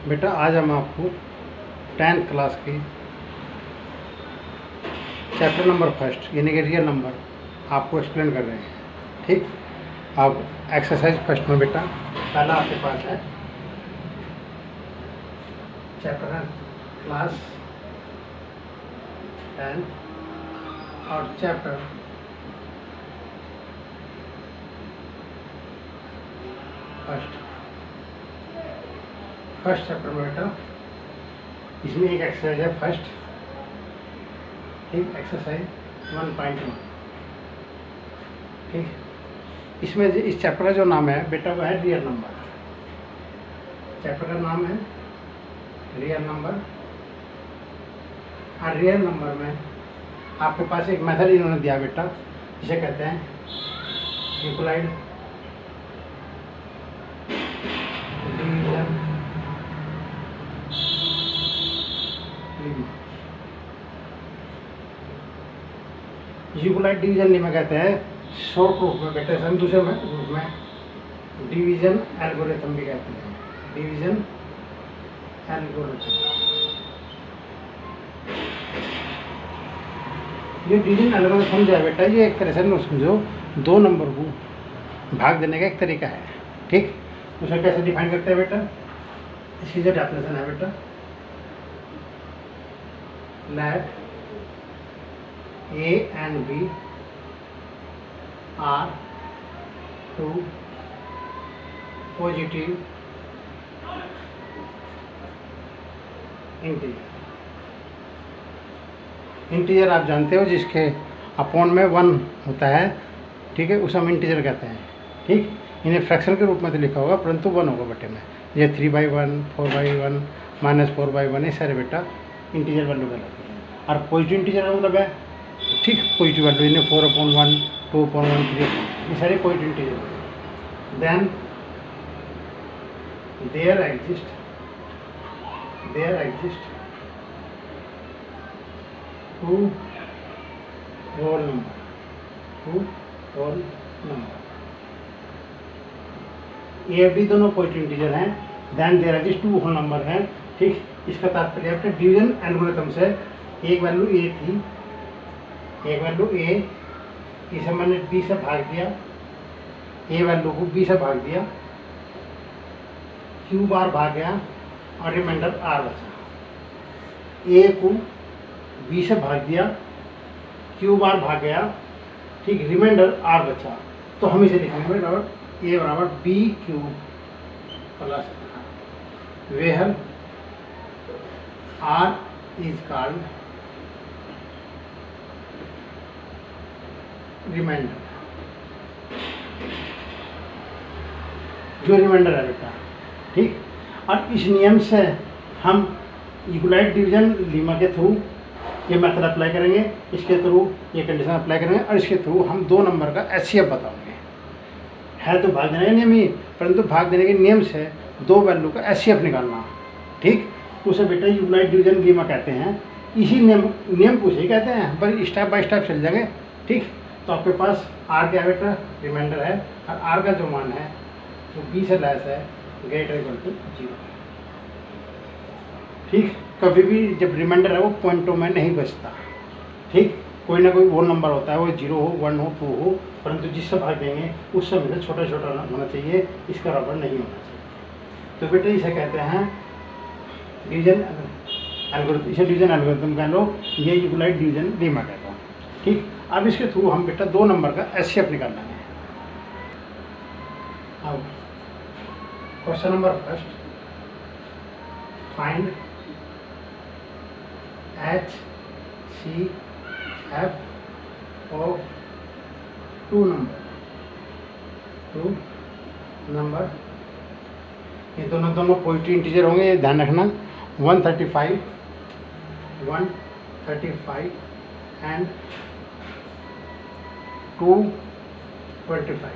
बेटा आज हम आपको 10th क्लास की चैप्टर नंबर फर्स्ट यानी कि रियल नंबर आपको एक्सप्लेन कर रहे हैं। ठीक, अब एक्सरसाइज फर्स्ट में बेटा पहला आपके पास है चैप्टर क्लास 10 और चैप्टर फर्स्ट चैप्टर में बेटा इसमें एक एक्सरसाइज है फर्स्ट। ठीक, एक्सरसाइज 1.1। ठीक, इसमें इस चैप्टर का जो नाम है बेटा वो है रियल नंबर। चैप्टर का नाम है रियल नंबर। और रियल नंबर में आपके पास एक मेथड इन्होंने दिया बेटा, जिसे कहते हैं Euclid division Lima. Euclid division Lima कहते हैं शॉर्ट रूप में बेटे, हम दूसरे रूप में डिवीजन एल्गोरिथम भी कहते हैं। डिवीजन एल्गोरिथम, ये डिवीजन एल्गोरिथम समझा है बेटा, ये एक तरह से समझो दो नंबर को भाग देने का एक तरीका है। ठीक, उसे कैसे डिफाइन करते हैं बेटा, इसकी जो डेफिनेशन है बेटा, let A and B are two positive integer आप जानते हो जिसके अपॉन में 1 होता है। ठीक है, उसे हम इंटीजर कहते हैं। ठीक, इन्हें फ्रैक्शन के रूप में तो लिखा होगा परंतु 1 होगा बटे में। ये 3/1, 4/1, -4/1 ये सारे बेटा इंटीजर वैल्यू कहलाती है। और पॉजिटिव इंटीजर का मतलब है ठीक पॉजिटिव वैल्यू, इन्हें 4/1, 2/1, 3 ये सारे positive integer. Then there exist two whole number, ये भी दोनों पॉजिटिव इंटीजर हैं। Then there exist 2 whole number हैं। ठीक, इसका तात्पर्य है डिवीजन एल्गोरिथम से एक वैल्यू ए थी, एक वैल्यू ए, इसे मैंने बी से भाग दिया, ए वैल्यू को बी से भाग दिया, क्यू बार भाग गया और रिमाइंडर आर बचा। ए को बी से भाग दिया, क्यू बार भाग गया, ठीक, रिमाइंडर आर बचा। तो हम इसे लिखेंगे बराबर ए बराबर b q plus where R is called remainder, जो रिमाइंडर है बेटा। ठीक, और इस नियम से हम यूक्लिड डिवीजन लीमा के थ्रू ये मेथड अप्लाई करेंगे, इसके थ्रू ये कंडीशन अप्लाई करेंगे और इसके थ्रू हम 2 नंबर का HCF बताएंगे। है तो भाग देने का नियम ही, परंतु भाग देने के नियम से 2 वैल्यू का HCF निकालना। ठीक, उसे बेटा यूक्लिड डिवीजन लीमा कहते हैं। इसी नियम को उसे कहते हैं, पर स्टेप बाय स्टेप चल जाएंगे। ठीक, तो आपके पास आर क्या बेटा रिमाइंडर है, और आर का जो मान है वो बी से लेस है, ग्रेटर इक्वल टू 0। ठीक, कभी भी जब रिमाइंडर है वो पॉइंटों में नहीं बचता। ठीक, कोई ना कोई वो नंबर होता है, वो 0 हो, 1 हो, 2 हो, परंतु जिससे भाग देंगे उस समय से छोटा छोटा होना चाहिए, इसका बराबर नहीं होना चाहिए। तो बेटा इसे कहते हैं डिवीजन एल्गोरिथम, इसे डिवीजन एल्गोरिथम कह लो, ये यूक्लिड डिवीजन लीमा कहता हूँ। ठीक, अब इसके थ्रू हम बेटा 2 नंबर का HCF निकालना है। अब question number first, find HCF of 2 number. ये दोनों पॉजिटिव इंटीजर होंगे, ये ध्यान रखना। 135 एंड 225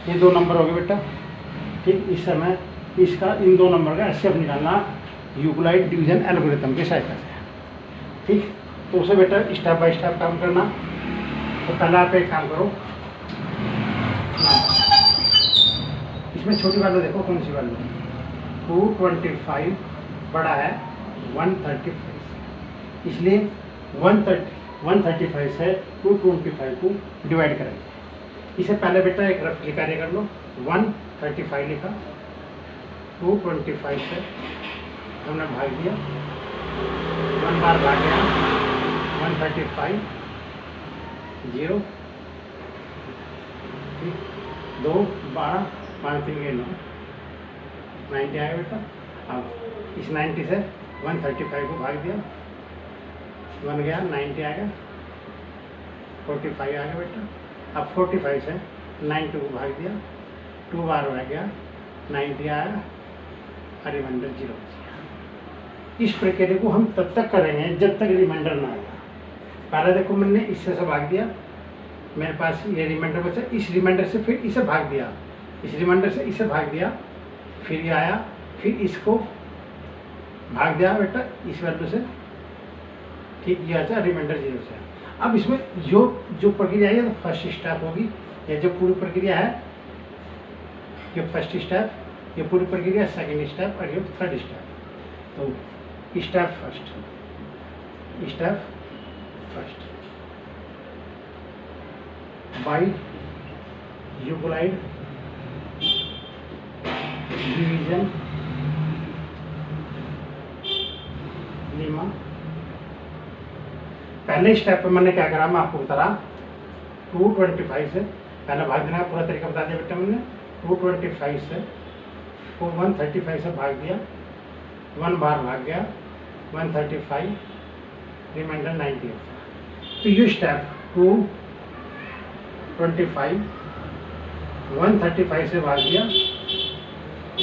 ये 2 नंबर हो गए बेटा। ठीक, इस समय इसका इन 2 नंबर का HCF निकालना यूक्लिड डिवीजन एल्गोरिथम की सहायता से। ठीक, तो उसे बेटा स्टेप बाय स्टेप काम करना। तो पहला आप एक काम करो, इसमें छोटी वैल्यू देखो कौन सी वैल्यू, 225 बड़ा है 135, इसलिए 135 से 225 को डिवाइड करेंगे। इसे पहले बेटा एक रफली कार्य कर लो, 135 लिखा, 225 से हमने भाग दिया, 1 बार भाग गया 135, 0, 2 12 5 3 के 9, 90 आएगा बेटा। अब इस 90 से 135 को भाग दिया, बन गया 90 आएगा, 45 आ गया बेटा। अब 45 से 90 को भाग दिया, 2 बार भाग गया 90 आया, रिमाइंडर 0 बच गया। इस प्रक्रिया को हम तब तक करेंगे जब तक रिमाइंडर ना आएगा। पहले देखो मैंने इससे से भाग दिया, मेरे पास ये रिमाइंडर बचा, इस रिमाइंडर से फिर इसे भाग दिया, इस रिमाइंडर से इसे भाग दिया, फिर ये आया, फिर इसको भाग दिया बेटा इस वैल्यू से, ठीक, ये अच्छा रिमाइंडर 0 से। अब इसमें जो प्रक्रिया है तो फर्स्ट स्टेप होगी, ये जो पूरी प्रक्रिया है ये फर्स्ट स्टेप, ये पूरी प्रक्रिया सेकंड स्टेप और ये थर्ड स्टेप। तो step first, by Euclid division lemma. पहले स्टेप पे मैंने क्या करा मैं आपको बता रहा, 225 से पहले भाग देना पूरा तरीका बता दिया बेटा मैंने। 225 से को 135 से भाग दिया, 1 बार भाग गया 135, रिमाइंडर 90 होता। तो ये स्टेप 225 135 से भाग दिया,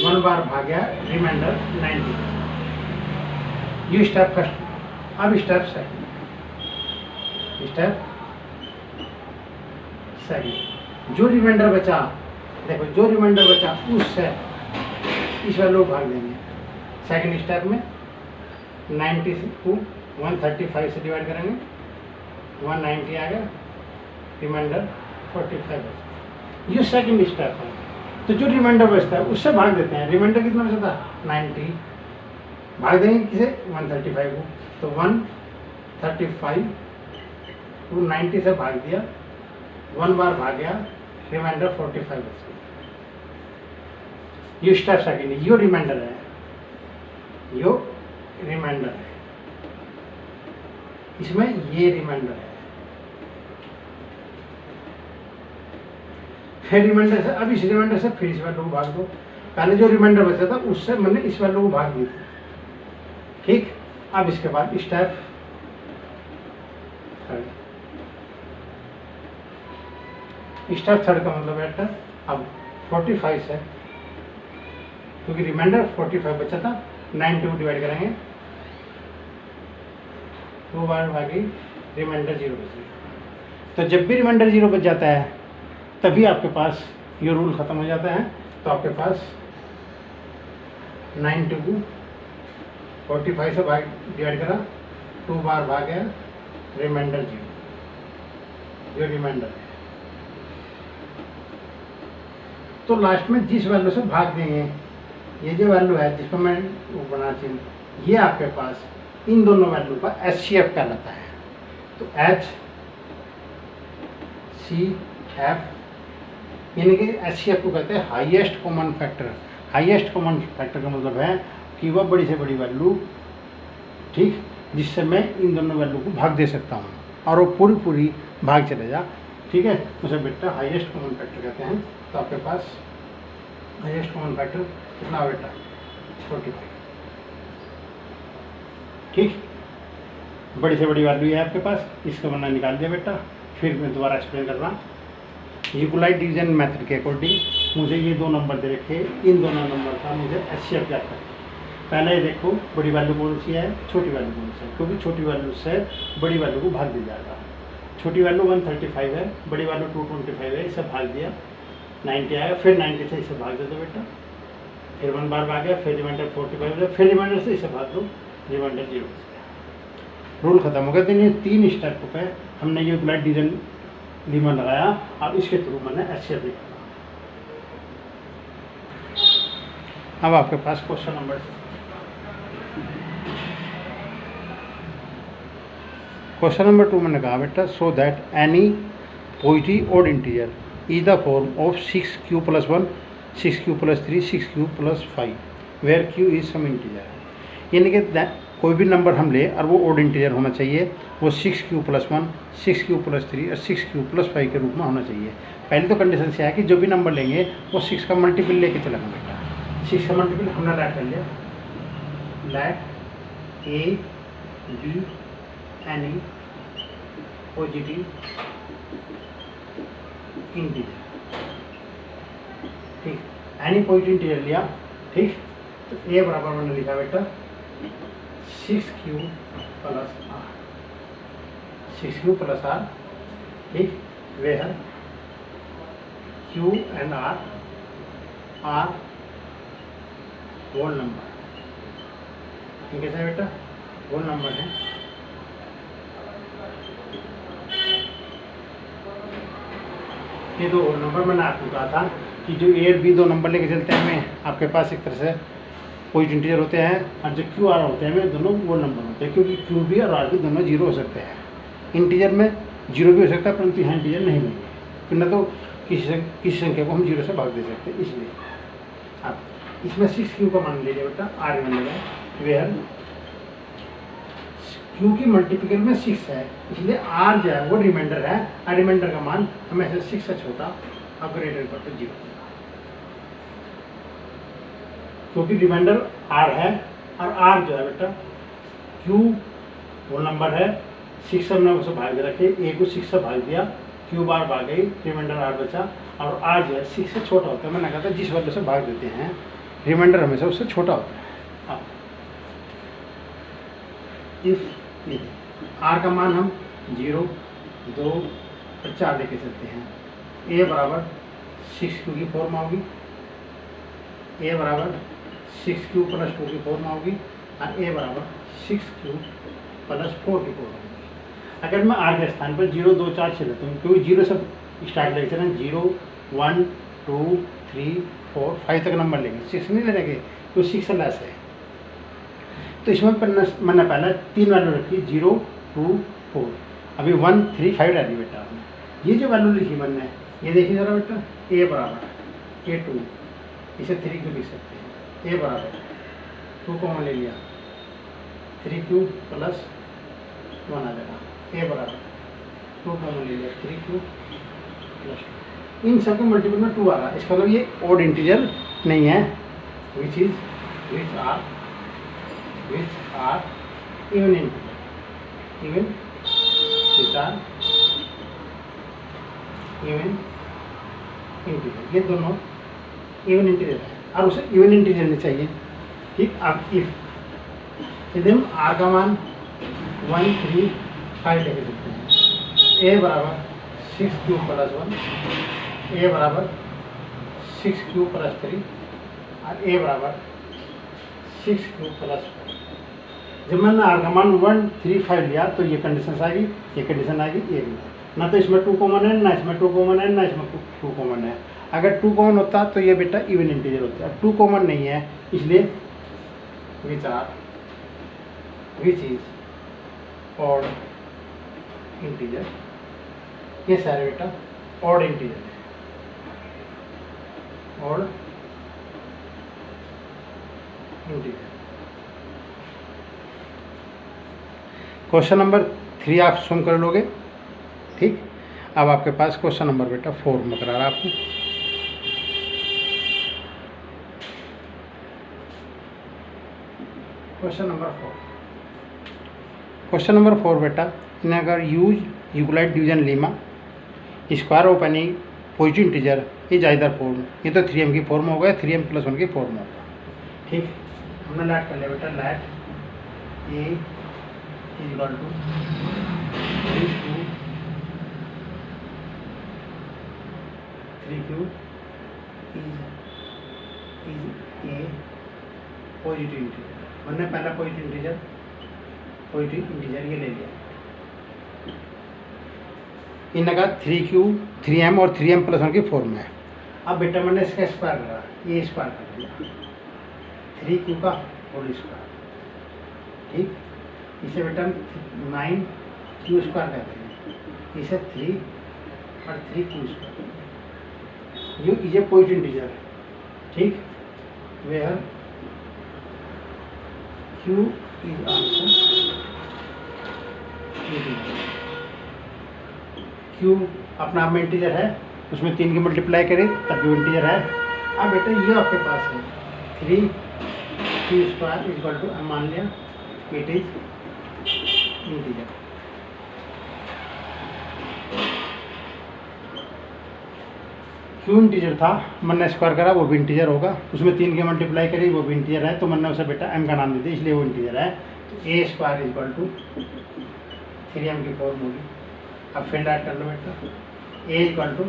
1 बार भाग गया, रिमाइंडर 90। ये स्टेप फर्स्ट। अब स्टेप सेकंड, जो रिमाइंडर बचा, देखो जो रिमाइंडर बचा उससे इस वैल्यू को भाग देंगे। सेकंड स्टेप में 90 को 135 से डिवाइड करेंगे, 190 आ गया, रिमाइंडर 45 बचा। ये सेकंड स्टेप है। तो जो रिमाइंडर बचता है उससे भाग देते हैं। रिमाइंडर कितना बचा था 90, भाग देंगे किसे 135 को, तो 135 को 90 से भाग दिया, 1 बार भाग गया, रिमाइंडर 45 बच गया। ये स्टेप सेकंड है, यो रिमाइंडर है, यो रिमाइंडर है, इसमें ये रिमाइंडर है। फिर रिमाइंडर से, अब इस रिमाइंडर से फिर इस वैल्यू को भाग दो। पहले जो रिमाइंडर बचा था उससे मैंने इस वैल्यू को भाग दी थी, ठीक। अब इसके बाद स्टेप थर्ड का मतलब बेटा, अब 45 से, क्योंकि रिमाइंडर 45 बचा था, 90 को डिवाइड करेंगे, 2 बार भागी, रिमाइंडर 0 बच गया। तो जब भी रिमाइंडर 0 बच जाता है तभी आपके पास ये रूल खत्म हो जाता है। तो आपके पास 90 को 45 से डिवाइड करा, 2 बार भाग गया, रिमाइंडर 0, ये रिमाइंडर है। तो लास्ट में जिस वैल्यू से भाग देंगे, ये जो वैल्यू है जिसको मैं वो बना चाहिए, ये आपके पास इन दोनों वैल्यू का HCF कहलाता है। तो HCF यानी कि HCF को कहते हैं highest common factor. Highest common factor का मतलब है कि वह बड़ी से बड़ी वैल्यू, ठीक, जिससे मैं इन दोनों वैल्यू को भाग दे सकता हूँ और वो पूरी भाग चले जा, ठीक है, उसे बेटा हाईएस्ट कॉमन फैक्टर कहते हैं। तो आपके पास हाईएस्ट कॉमन फैक्टर कितना बेटा 45, ठीक। बड़ी से बड़ी वैल्यू है आपके पास, इसका वरना निकाल दिया बेटा। फिर मैं दोबारा एक्सप्लेन कर रहा हूँ। यूक्लिड डिवीजन मेथड के अकॉर्डिंग मुझे ये 2 नंबर दे रखे, इन दोनों नंबर का मुझे HCF ज्ञात करना है। पहले ये देखो बड़ी वैल्यू कौन सी है, छोटी वैल्यू कौन सी है, क्योंकि छोटी वैल्यू से बड़ी वैल्यू को भाग दिया जाएगा। छोटी वैल्यू 135 है, बड़ी वैल्यू 225 है, इसे भाग दिया 90 आएगा, फिर 90 से इसे भाग दे दो बेटा, फिर 1 बार भाग गया, फिर रिमाइंडर 45 है, फिर रिमाइंडर से इसे भाग दो, रिमाइंडर 0 बच गया। रूल खत्म हो गया। तो ये 3 स्टेप पे हमने यूक्लिड डिवीजन लीमा लगाया और इसके थ्रू मैंने HCF निकाला। अब आपके पास क्वेश्चन नंबर 2 मैंने कहा बेटा, so that any positive odd integer is the form of 6q + 1, 6q + 3, 6q + 5 where q is some integer. यानी कि कोई भी नंबर हम ले और वो ऑड इंटीजर होना चाहिए, वो 6q + 1, 6q + 3 और 6q + 5 के रूप में होना चाहिए। पहली तो कंडीशन से है कि जो भी नंबर लेंगे वो 6 का मल्टीपल लेके चलेंगे बेटा। 6 का मल्टीपल हमने लैट कर लिया, let a b any positive integer, ठीक, एनी पॉजिटिव इंटीजर लिया, ठीक। तो ए बराबर मैंने लिखा बेटा 6q + r, 6q + r, ठीक, where q and r are whole number. ठीक है बेटा, होल नंबर है। ये दो होल नंबर मैंने आपको कहा था कि जो ए और बी दो नंबर लेके चलते हैं हमें, आपके पास एक तरह से पॉजिटिव इंटीजर होते हैं, और जो क्यू आर होते हैं दोनों वो नंबर होते हैं, क्योंकि क्यू भी और आर भी दोनों जीरो हो सकते हैं। इंटीजर में जीरो भी हो सकता है, परंतु यहाँ इंटीजर नहीं लेंगे, फिर न तो किसी संख्या को हम जीरो से भाग दे सकते हैं। इसलिए अब इसमें 6q का मान लीजिए बेटा, आर मान लिया, वेयर क्यू की मल्टीप्लिकेशन में 6 है, इसलिए आर जो है वो रिमाइंडर है, और रिमाइंडर का मान हमेशा 6 से छोटा और ग्रेटर इक्वल टू 0, क्योंकि रिमाइंडर आर है, और आर जो है बेटा क्यू वो नंबर है, 6 से हमने उसे भाग दे रखे, ए को 6 से भाग दिया, क्यू बार भाग गई, रिमाइंडर आर बचा, और आर जो है 6 से छोटा होता है। मैंने कहा था जिस वैल्यू से भाग देते हैं रिमाइंडर हमेशा उससे छोटा होता है। इफ आर का मान हम 0, 2 और 4 लेके चलते हैं, ए बराबर 6q की फॉर्म होगी, ए बराबर 6q + 2 की फॉर्म होगी, और ए बराबर 6q + 4 की फॉर्म होगी। अगर मैं आर के स्थान पर 0, 2, 4 चलता हूँ, क्योंकि 0 से स्टार्ट लेके चलें, 0, 1, 2, 3, 4, 5 तक नंबर लेंगे, 6 नहीं लेंगे क्योंकि 6 से लेस है। तो इसमें मैंने पहले 3 वैल्यू रखी, 0, 2, 4, अभी 1, 3, 5 डाली बेटा आपने। ये जो वैल्यू लिखी मैंने, ये देखिए जरा बेटा, ए बराबर ए 2, इसे 3 क्यों लिख सकते हैं, ए बराबर 2 को ले लिया, 3q + 1 आ जाएगा, ए बराबर 2 को ले लिया, 3q + 2, इन सब के मल्टीपल में 2 आ रहा है, इसका मतलब ये ऑड इंटीजर नहीं है, which are even integer, even integer, ये दोनों इवन इंटीजर है, और उसे इवन इंटीजर नहीं चाहिए, ठीक। अब इफ यदि हम आर का मान 1, 3, 5 लेके चलते हैं, ए बराबर 6q + 1, ए बराबर 6q + 3, और ए बराबर 6q + 4। जब मैंने आर का मान 1, 3, 5 लिया तो ये कंडीशन आ गई, ये कंडीशन आ गई, ये भी ना तो इसमें 2 कॉमन है, ना इसमें 2 कॉमन है, ना इसमें 2 कॉमन है। अगर 2 कॉमन होता तो ये बेटा इवन इंटीजर होता है, 2 कॉमन नहीं है, इसलिए विच इज ऑड इंटीजर, ये सारे बेटा ऑड इंटीजर है, ऑड इंटीजर। क्वेश्चन नंबर 3 आप सॉल्व कर लोगे, ठीक। अब आपके पास क्वेश्चन नंबर बेटा 4 में करा रहा आपको। क्वेश्चन नंबर 4 बेटा, इन्हें अगर use Euclid division Lima square of any positive integer is either form, ये तो 3m की फॉर्म हो गया, 3m + 1 की फॉर्म होगा, ठीक। हमने लैट कर लिया बेटा, let a equal to 3q is a positive integer. मैंने पहला पॉजिटिव इंटीजर ये ले लिया, इनका 3q 3m और 3m + 1 की फॉर्म है। अब बेटा मैंने इसका स्क्वायर करा, ये स्क्वायर कर दिया, 3 क्यू का होल स्क्वायर। ठीक, इसे बेटा 9 क्यू स्क्वायर कहते हैं, इसे 3 और 3 q square. U is a point integer. ठीक, where q is also integer. Q अपना आप में इंटीजर है, उसमें 3 की मल्टीप्लाई करें तब भी इंटीजर है। अब बेटा ये आपके पास है 3 क्यू स्क्वायर इक्वल टू, मान लिया it is integer. Q integer था, मैंने स्क्वायर करा वो भी इंटीजर होगा, उसमें 3 की मल्टीप्लाई करी वो भी इंटीजर है, तो मैंने उसे बेटा m का नाम दे दिया, इसलिए वो इंटीजर है। तो ए स्क्वायर इक्वल टू 3m की फॉर्म होगी। अब फिर ऐड कर लो बेटा, ए इक्वल टू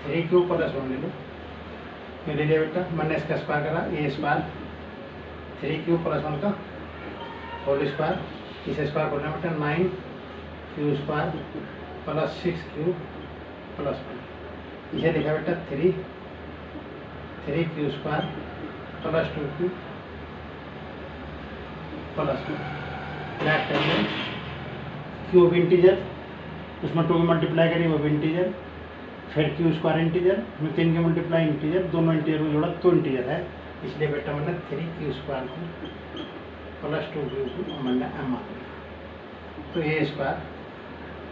3 क्यू प्लस 1 ले लो, ये ले लिया बेटा, मैंने इसका स्क्वायर करा, ए स्क्वायर 3 क्यू प्लस 1 का होल स्क्वायर, इसे स्क्वायर करना बेटा 9 Q square plus 6 Q plus 1, इसे लिखा बेटा 3 q square plus 2 Q plus 1। Add कर लो, क्यू भी इंटीजर, उसमें 2 की मल्टीप्लाई करी वो भी इंटीजर, फिर क्यू स्क्वायर इंटीजर, उसमें 3 की मल्टीप्लाई इंटीजर, दोनों इंटीजर में जोड़ा तो इंटीजर है, इसलिए बेटा मैंने 3 क्यू स्क्वायर को प्लस 2 क्यू को मैंने m मान लिया। तो ए स्क्वायर,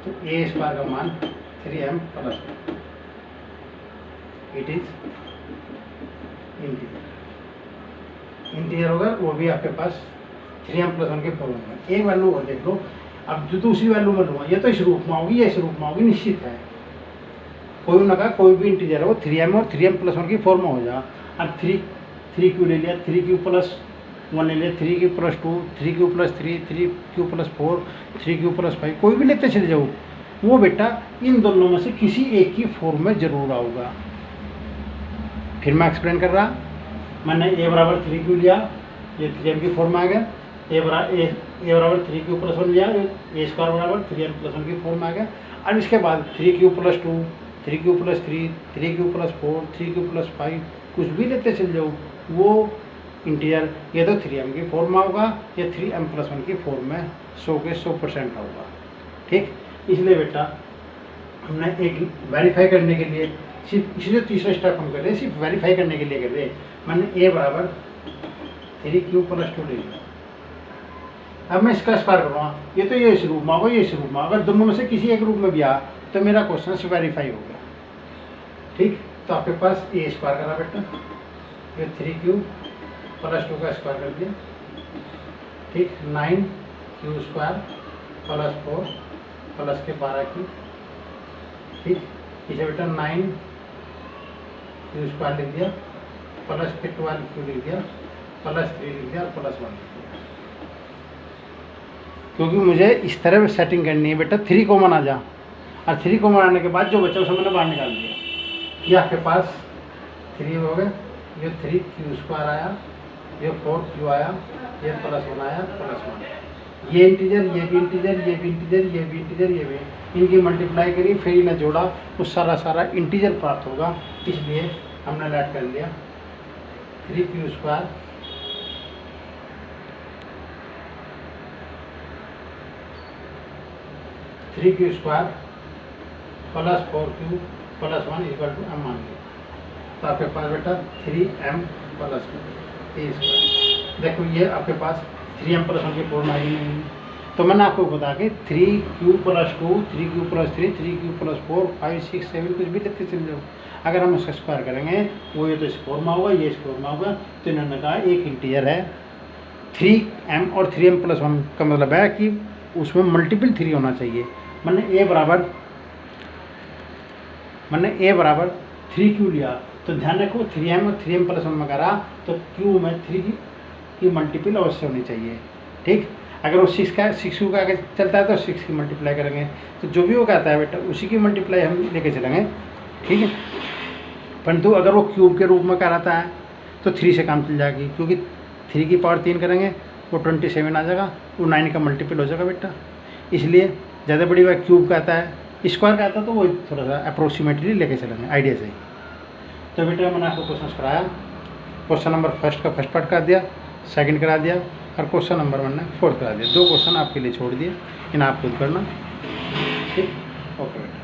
तो ए स्क्वायर का मान 3m plus 2, it is integer. Integer होगा वो भी आपके पास 3m प्लस 1 के फॉर्म में। एक वैल्यू और देख लो, अब जो दूसरी वैल्यू में लूँगा, ये तो इस रूप में होगी, ये इस रूप में होगी, निश्चित है। कोई ना कहा कोई भी इंटीजर है वो 3m और 3m प्लस 1 की फॉर्म में हो जा। अब 3 क्यू ले लिया, 3 क्यू प्लस 1 ले लिया, 3 Q plus 2, 3 Q plus 3, 3 Q plus 4, 3 Q plus 5, कोई भी लेते चले जाओ, वो बेटा इन दोनों में से किसी एक की फॉर्म में जरूर आऊगा। फिर मैं एक्सप्लेन कर रहा, मैंने ए बराबर 3 क्यू लिया, ये 3m की फॉर्म में आ गया, ए बराबर 3 क्यू प्लस 1 लिया, ए स्क्वायर बराबर 3m प्लस 1 की फॉर्म में आ गया। अब इसके बाद 3 Q plus 2, 3 Q plus 3, 3 Q plus 4, 3 Q plus 5, कुछ भी लेते चल जाओ, वो इंटीजर ये तो 3m की फॉर्म में होगा, या 3m प्लस 1 की फॉर्म में 100 के 100% होगा। ठीक, इसलिए बेटा हमने एक वेरीफाई करने के लिए, सिर्फ इसी जो तीसरा स्टेप हम कर रहे हैं, सिर्फ वेरीफाई करने के लिए कर रहे हैं। मैंने ए बराबर 3 क्यू प्लस 2 ले लिया। अब मैं इसका स्क्वायर करूँगा, ये तो ये इस रूप में होगा, ये इस रूप में, अगर दोनों में से किसी एक रूप में भी आ तो मेरा क्वेश्चन वेरीफाई हो गया। ठीक, तो आपके पास ए स्क्वायर करा बेटा, ये 3 क्यू प्लस 2 का स्क्वायर कर दिया। ठीक, 9 क्यू स्क्वायर प्लस 4 प्लस के 12 क्यू। ठीक, इसे बेटा 9 क्यू स्क्वायर लिख दिया, प्लस के 12 क्यू लिख दिया, प्लस 3 लिख दिया, प्लस 1 लिख दिया, क्योंकि मुझे इस तरह सेटिंग करनी है बेटा 3 कॉमन आ जा, और 3 कॉमन आने के बाद जो बचा उसे मैंने बाहर निकाल दिया। ये आपके पास 3 हो गए, ये 3 क्यू स्क्वायर आया, ये 4 क्यू आया, ये प्लस 1 आया, प्लस 1, ये इंटीजर, ये भी इंटीजर, ये भी इंटीजर, ये भी इंटीजर, ये भी, इनकी मल्टीप्लाई करी फिर इन्हें जोड़ा, उस सारा इंटीजर प्राप्त होगा, इसलिए हमने ऐड कर लिया 3 q square plus 4 q plus 1 equal to m मान लिया। तो आपके पास बेटा 3m प्लस 1 ए स्क्वायर। देखो ये आपके पास 3m प्लस 1 की फॉर्म आई नहीं, तो मैंने आपको बता के 3q plus 2, 3q plus 3, 3q plus 4, 5, 6, 7 कुछ भी लिखते चले जाओ। अगर हम उसका स्क्वायर करेंगे वो ये तो इस फॉर्म में होगा, ये इस फॉर्म में होगा, तो इन्होंने कहा एक इंटीजर है 3m और 3m प्लस 1 का मतलब है कि उसमें मल्टीपल 3 होना चाहिए। मैंने ए बराबर 3q लिया, तो ध्यान रखो 3m और 3m प्लस 1 में करा तो q में 3 की मल्टीपल अवश्य होनी चाहिए। ठीक, अगर वो 6 का आगे चलता है तो 6 की मल्टीप्लाई करेंगे, तो जो भी वो कहता है बेटा उसी की मल्टीप्लाई हम लेके चलेंगे। ठीक है, परंतु अगर वो क्यूब के रूप में कराता है तो 3 से काम चल जाएगी, क्योंकि 3 की पावर 3 करेंगे वो 27 आ जाएगा, वो 9 का मल्टीपल हो जाएगा बेटा। इसलिए ज़्यादा बड़ी बात क्यूब कहता है, स्क्वायर कहता है तो वो थोड़ा सा अप्रोक्सीमेटली लेके चलेंगे आइडिया से ही। तो बेटा मैंने आपको क्वेश्चन कराया क्वेश्चन नंबर फर्स्ट का फर्स्ट पार्ट करा दिया, सेकंड करा दिया, और क्वेश्चन नंबर 1 ने फोर्थ करा दिया। 2 क्वेश्चन आपके लिए छोड़ दिए, इन आप खुद करना। ठीक, ओके।